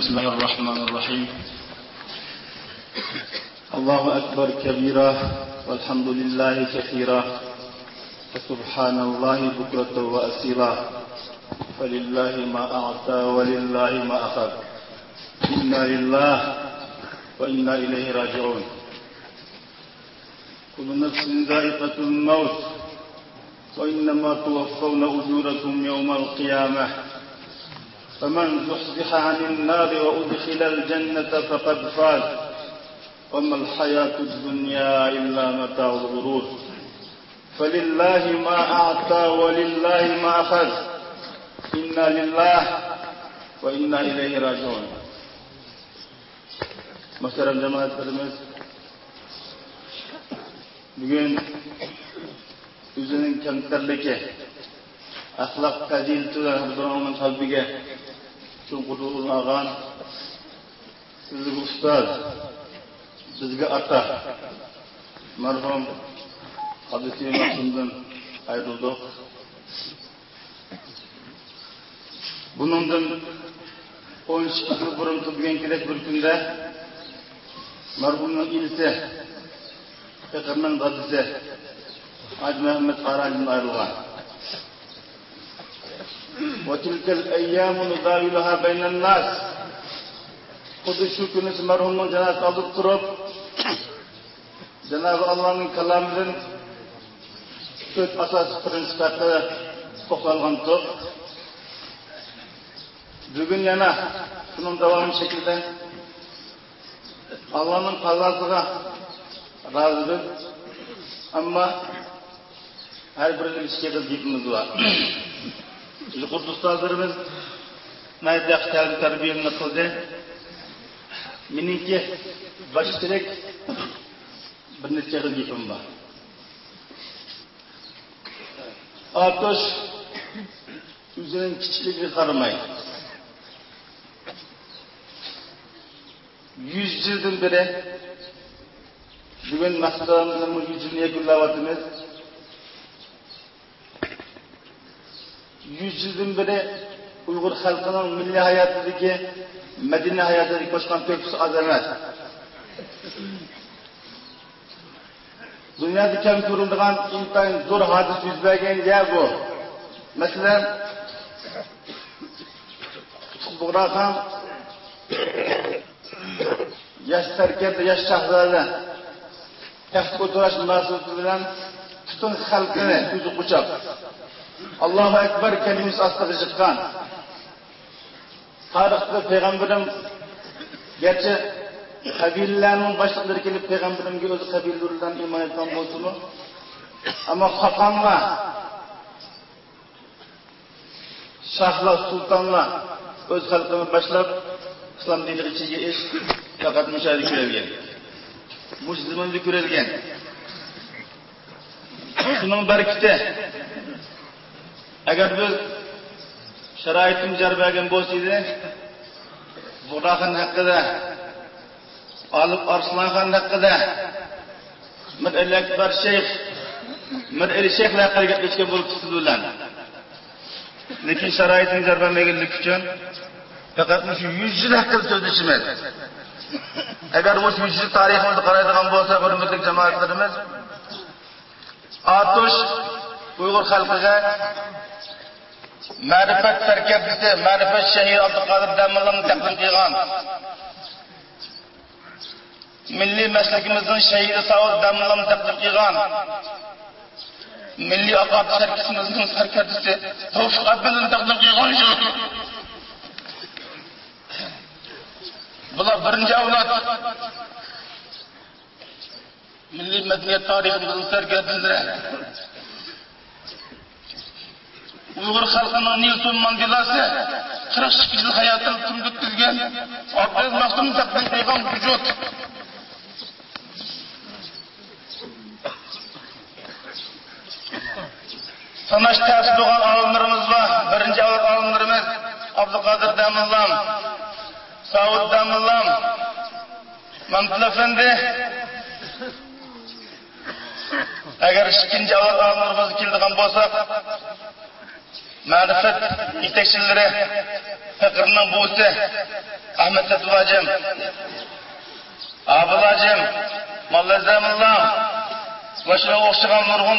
بسم الله الرحمن الرحيم. الله أكبر كبيرا والحمد لله كثيرا وسبحان الله بكرة وأصيلا فلله ما أعطى ولله ما أخذ إنا لله وإنا إليه راجعون. كل نفس ذائقة الموت وإنما توفون أجوركم يوم القيامة فمن زحزح عن النار وأدخل الجنة فقد فاز وما الحياة الدنيا إلا متاع الغرور. فلله ما أعطى ولله ما أخذ إنا لله وإنا إليه راجعون. Muhterem cemaatlerimiz, bugün özünün kemterligi, ahlak fazilatidan har birovning qalbiga chunqur urilgan sizga ustoz, bizga ota marhum Hazreti Mahmud'dan ayrıldık. Bunundan 12 yıl burun tug'ilgan kelek bir kunda marhumning ilisi, fiqrning dadisi Hacı Mehmet Qarani'dan ayrılgan. وَتِلْكَ الْاَيَّامُ نُدَاوِلُهَا بَيْنَ النَّاسِ. Xuddi shu kuni marhumning janozasini olib turib, Cenab-ı Allah'ın kalamının 4 asas prinsipleri to'xtalgandir. Bugün yana şunun devamı şekilde Allah'ın qazosiga razıdır. Ama her birinin işe qilganimiz var. Biz Qur'on ustazlarımız mayda tarbiyani qildi. Meniki baştirek bir necha qilganim bor. Atosh o'zining kichikligiga qaramay 100 yildan beri bugun maqsadimizning 100 yilni yakunlayapmiz. 100 yildan beri Uyg'ur xalqining milliy hayotidagi, madaniy hayotidagi qo'shgan to'pisi oz emas. Dünyada kam ko'riladigan intayin zo'r hodis yuz bergan gap bu. Masalan, Buğraxon yosh tarkibda yosh shahzoda taxt ko'tarish mas'uliyati bilan butun xalqini o'zi quchoq Allohu akbar kalimasi ostida chiqqan. Tarixda payg'ambarim gerçi qabilalarning boshliqlari kelib payg'ambarimga o'zi qabilalardan iymon etgan bo'lsa-mu, ammo xoqonlar, shohlar, sultonlar o'z xalqini boshlab islom diniga ichiga faqat mushahida ko'rgan. Musulmonda ko'rilgan. Shuning barakati agar biz sharoitim jar bergan bo'lsa edi, Buğraxon haqida, Alip Arslanxon haqida, Mir Akbar Shayx, Mir Shayx haqida gapirishgan bo'lib chiqdilar. Lekin sharoitim jar bermaganlik uchun faqat shu 100 yil haqida so'zlashimiz. Agar bu 100 yil tariximizni qaraydigan bo'lsa, hurmatli jamoatlarimiz, Atosh Uyg'ur xalqiga ma'rifat tarkibisi, ma'rifat shahir Abduqodir Damallamni taqdim qilgan. Milliy masligimizning shahidi Saud Damallamni taqdim qilgan. Milli Aqab serkisimizin serkerdisi Tevfik Abdül'ün takdim kıygan şu. Bular birinci avlat. Milli medeniyet tarihimizin serkerdileri. Uyghur halkının Nelson Mandelası 48 yıl hayatını tümdüktürgen Abdülaziz Mahsum'un takdim kıygan vücut. Sanaş tersi doğan alımlarımız var. Birinci alımlarımız Abdülkadir Demirlam, Saud Demirlam, Mahmud Efendi. Eğer ikinci alımlarımız kildiğen bolsak, Marifet yetekçileri Fikir'nin buğusu Ahmet Satılacım, Abılacım, Molla Zemillam ve şuna okşagan nurgun